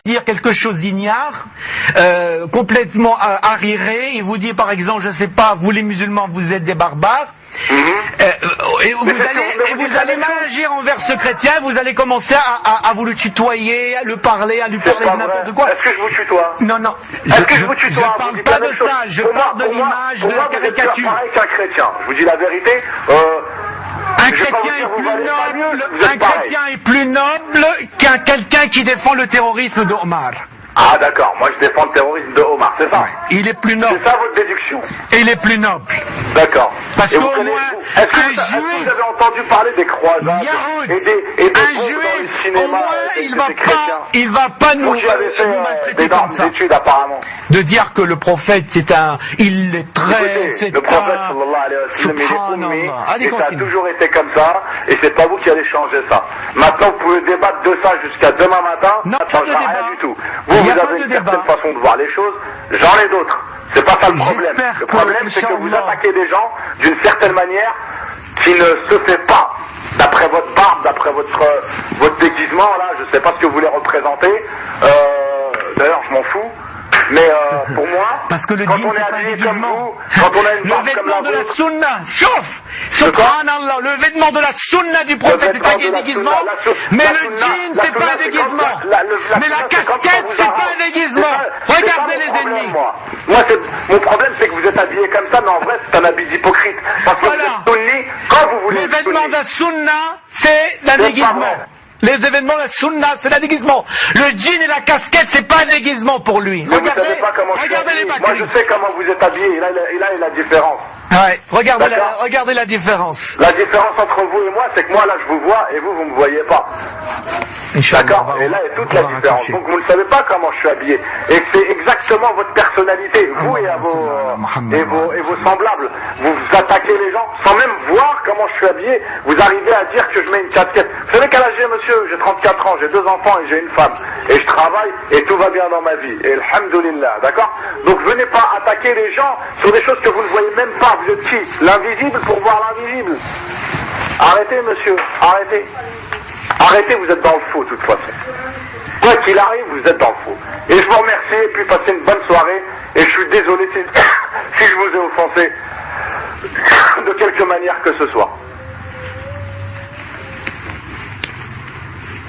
dire quelque chose d'ignare, complètement arriéré, il vous dit par exemple, je sais pas, vous les musulmans, vous êtes des barbares, et vous allez mal agir envers ce chrétien, vous allez commencer à vous le tutoyer, à le parler, à lui parler de n'importe quoi. Est-ce que je vous tutoie? Non, non. Est-ce que je vous tutoie? Je parle pas de ça, je parle de l'image, de la caricature. Pareil qu'un chrétien. Je vous dis la vérité. Un chrétien est plus noble qu'un quelqu'un qui défend le terrorisme de Omar. Ah d'accord, moi je défends le terrorisme de Omar, c'est ça? Ouais. Il est plus noble. C'est ça votre déduction? Il est plus noble. D'accord. Parce qu'au moins, est-ce que vous avez entendu parler des croisades et des un juif, au moins, il va pas nous maltraiter des comme ça. D'études, apparemment. De dire que le prophète il est très, écoutez, le prophète sallallahu alayhi wa sallam, il est ummi, et ça a toujours été comme ça, et c'est pas vous qui allez changer ça. Maintenant vous pouvez débattre de ça jusqu'à demain matin, non, ça ne changera rien du tout. Vous avez une certaine façon de voir les choses, j'en ai d'autres. C'est pas ça le problème. Le problème, c'est que vous attaquez des gens d'une certaine manière qui ne se fait pas. D'après votre barbe, d'après votre déguisement, là, je sais pas ce que vous voulez représenter. D'ailleurs, je m'en fous. Mais pour moi, parce que quand on est habillé comme vous, quand on a une barbe comme la vôtre, le vêtement de la sunna, subhanallah, le vêtement de la sunna du prophète c'est un déguisement, mais le jean c'est pas un déguisement, mais la casquette c'est pas un déguisement. Regardez les ennemis. Moi, mon problème c'est que vous êtes habillé comme ça, mais en vrai c'est un habit d'hypocrite. Parce que vous êtes sunni quand vous voulez. Les vêtements de la sunna c'est un déguisement. Les événements, la sunna, c'est un déguisement. Le jean et la casquette, c'est pas un déguisement pour lui. Mais regardez, vous savez pas comment regardez les bakris. Moi, je sais comment vous êtes habillé. Et là, la différence. Ouais, regardez la différence. La différence entre vous et moi, c'est que moi, là, je vous vois et vous me voyez pas. D'accord. Et là est toute la différence. Donc, vous ne savez pas comment je suis habillé. Et c'est exactement votre personnalité, vous et vos semblables. Vous attaquez les gens sans même voir comment je suis habillé. Vous arrivez à dire que je mets une casquette. Vous savez quel âge j'ai, monsieur? J'ai 34 ans, j'ai 2 enfants et j'ai une femme. Et je travaille et tout va bien dans ma vie. Et alhamdoulilah, d'accord? Donc venez pas attaquer les gens sur des choses que vous ne voyez même pas. Vous êtes qui? L'invisible pour voir l'invisible. Arrêtez, monsieur, arrêtez. Arrêtez, vous êtes dans le faux de toute façon. Quoi qu'il arrive, vous êtes dans le faux. Et je vous remercie et puis passez une bonne soirée. Et je suis désolé si je vous ai offensé de quelque manière que ce soit.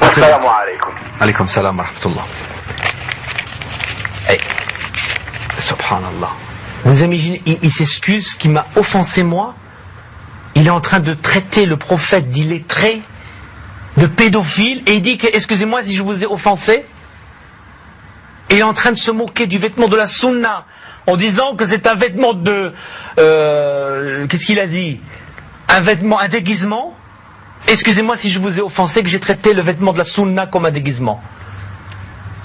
Assalamu alaikum. Alaykum salam wa rahmatullah. Hey. Subhanallah. Vous imaginez, il s'excuse qu'il m'a offensé moi. Il est en train de traiter le prophète d'illettré, de pédophile, et il dit que, excusez-moi si je vous ai offensé. Et il est en train de se moquer du vêtement de la sunna, en disant que c'est un vêtement de... qu'est-ce qu'il a dit? Un déguisement. Excusez-moi si je vous ai offensé, que j'ai traité le vêtement de la sunna comme un déguisement.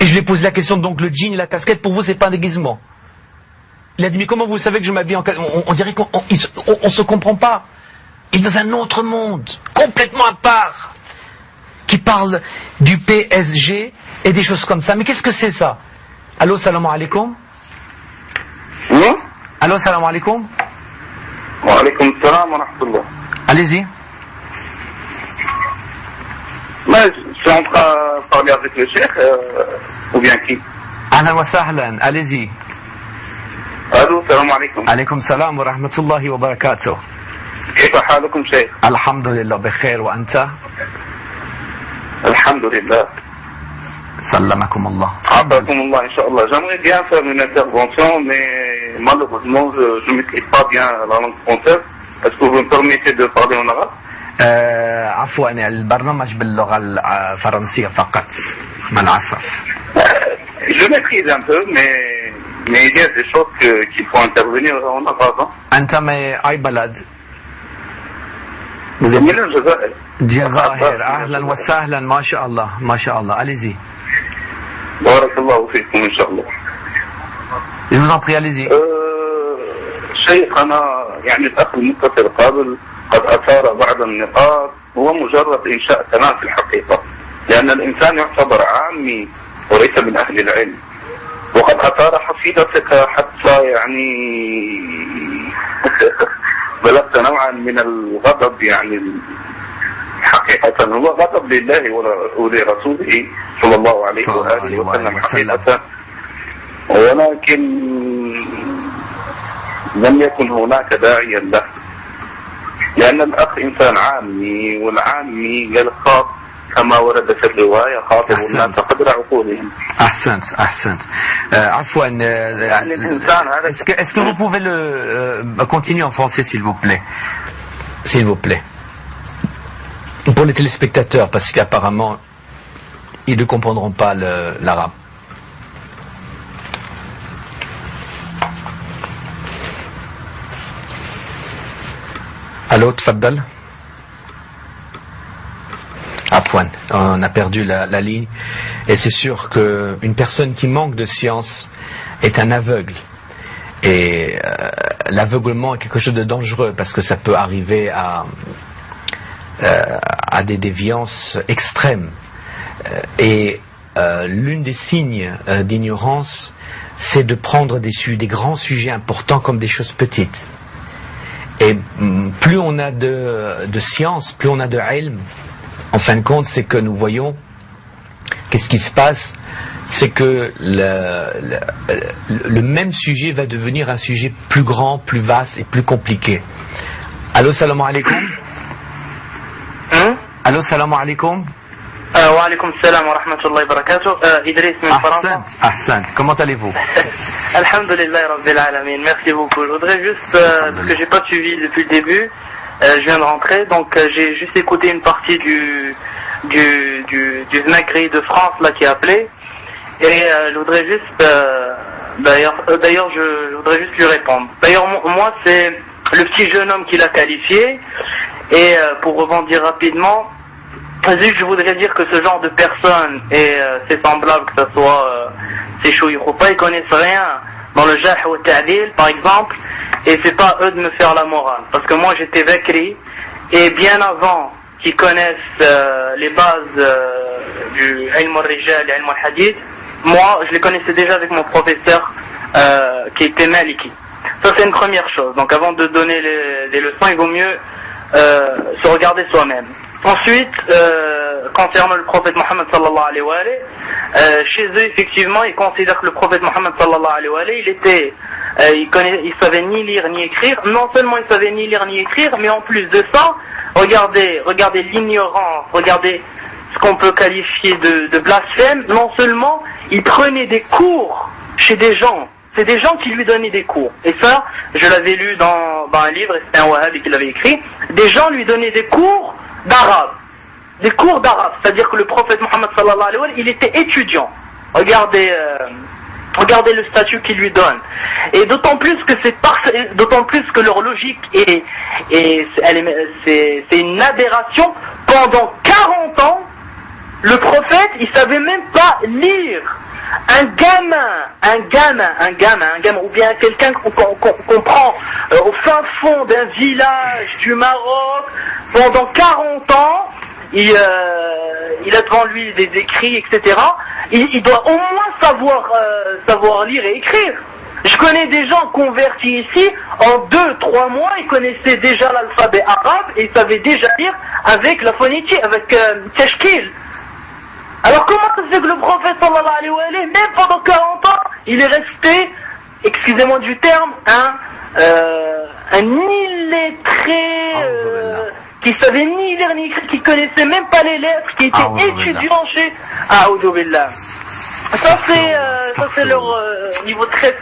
Et je lui ai posé la question, donc le jean et la casquette, pour vous, c'est pas un déguisement? Il a dit, mais comment vous savez que je m'habille en casquette? On dirait qu'on se comprend pas. Il est dans un autre monde, complètement à part, qui parle du PSG et des choses comme ça. Mais qu'est-ce que c'est ça? Allô, salam alaikum. Allô, salam alaikum. Wa alaikum salam wa rahmatullah. Allez-y. Mais je suis en train de parler avec le cheikh, ou bien qui? Ahlan wa sahlan, allez-y. Allô, salam alaikum. Alaykum salam wa rahmatullahi wa barakatuh. كيف حالكم شيخ؟ الحمد لله بخير وأنت؟ الحمد لله. سلمكم الله. عافاكم الله إن شاء الله. J'aimerais bien faire une intervention, mais malheureusement je ne maîtrise pas bien la langue française. Est-ce que vous me permettez de parler en arabe? عفوا البرنامج باللغة الفرنسية فقط مع العصف. Je maîtrise un peu, mais il y a des choses qu'il faut intervenir en arabe. أنت من أي بلد؟ من الجزائر. الجزائر. أهلا وسهلا ما شاء الله ما شاء الله. Allez-y. بارك الله فيكم إن شاء الله. Je vous en prie, allez-y. شيخ أنا يعني الأخ المتصل قبل قد أثار بعض النقاط، هو مجرد إنشاء كلام في الحقيقة، لأن الإنسان يعتبر عامي وليس من أهل العلم، وقد أثار حفيظتك حتى يعني بلغت نوعا من الغضب يعني حقيقة هو غضب لله ولرسوله صلى الله عليه وآله وسلم حقيقة، ولكن لم يكن هناك داعيا له، لأن الأخ إنسان عامي، والعامي يلخاط كما ورد في الرواية خاطب الناس قدر عقولهم. أحسنت. عفوا. يعني الإنسان هذا. Est-ce que vous pouvez continuer en français s'il vous plaît? S'il vous plaît. Pour les téléspectateurs, parce qu'apparemment ils ne comprendront pas l'arabe. Allô, tfaddal. Afwan, on a perdu la ligne. Et c'est sûr qu'une personne qui manque de science est un aveugle. Et l'aveuglement est quelque chose de dangereux parce que ça peut arriver à des déviances extrêmes. Et l'une des signes d'ignorance, c'est de prendre des grands sujets importants comme des choses petites. Et plus on a de science, plus on a de ilm, en fin de compte, c'est que nous voyons qu'est-ce qui se passe, c'est que le même sujet va devenir un sujet plus grand, plus vaste et plus compliqué. Allô, salam alaikum. Allô, salam alaikum. Wa alaikum salam wa rahmatullahi wa barakatuh. Idriss min France. Ahsan. Comment allez-vous? Alhamdulillah Rabbil Alamin. Merci beaucoup. Je voudrais juste, parce que j'ai pas suivi depuis le début, je viens de rentrer, donc j'ai juste écouté une partie du Znagri de France là qui a appelé, et je voudrais juste, d'ailleurs je voudrais juste lui répondre. D'ailleurs moi c'est le petit jeune homme qui l'a qualifié, et pour rebondir rapidement, je voudrais dire que ce genre de personnes, et c'est semblable que ce soit ces chouïroupas, ils connaissent rien dans le Jah ou Ta'dil par exemple, et c'est pas eux de me faire la morale, parce que moi j'étais Vakri, et bien avant qu'ils connaissent les bases du Ilm al-Rijal et Ilm al-Hadith, moi je les connaissais déjà avec mon professeur qui était Maliki. Ça c'est une première chose, donc avant de donner les leçons, il vaut mieux se regarder soi-même. Ensuite, concernant le prophète Mohammed sallallahu alayhi wa alayhi, chez eux effectivement ils considèrent que le prophète Mohammed sallallahu alayhi wa alayhi il savait ni lire ni écrire. Non seulement il savait ni lire ni écrire, mais en plus de ça, regardez l'ignorance, regardez ce qu'on peut qualifier de blasphème. Non seulement il prenait des cours chez des gens, c'est des gens qui lui donnaient des cours. Et ça, je l'avais lu dans un livre, et c'était un wahhabi qui l'avait écrit. Des gens lui donnaient des cours d'arabe. Des cours d'arabe. C'est-à-dire que le prophète Mohammed sallallahu alayhi wa sallam, il était étudiant. Regardez le statut qu'il lui donne. Et d'autant plus que leur logique c'est une aberration. Pendant 40 ans, le prophète, il savait même pas lire. Un gamin, ou bien quelqu'un qu'on prend au fin fond d'un village du Maroc, pendant 40 ans, il a devant lui des écrits, etc. Il doit au moins savoir lire et écrire. Je connais des gens convertis ici, en 2-3 mois, ils connaissaient déjà l'alphabet arabe et ils savaient déjà lire avec la phonétique, avec Tashkil. Alors comment ça se fait que le prophète sallallahu alayhi wa sallam, même pendant 40 ans, il est resté, excusez-moi du terme, un illettré qui savait ni lire ni écrire, qui connaissait même pas les lettres, qui était étudiant chez A'udhu billah. Ça c'est leur niveau très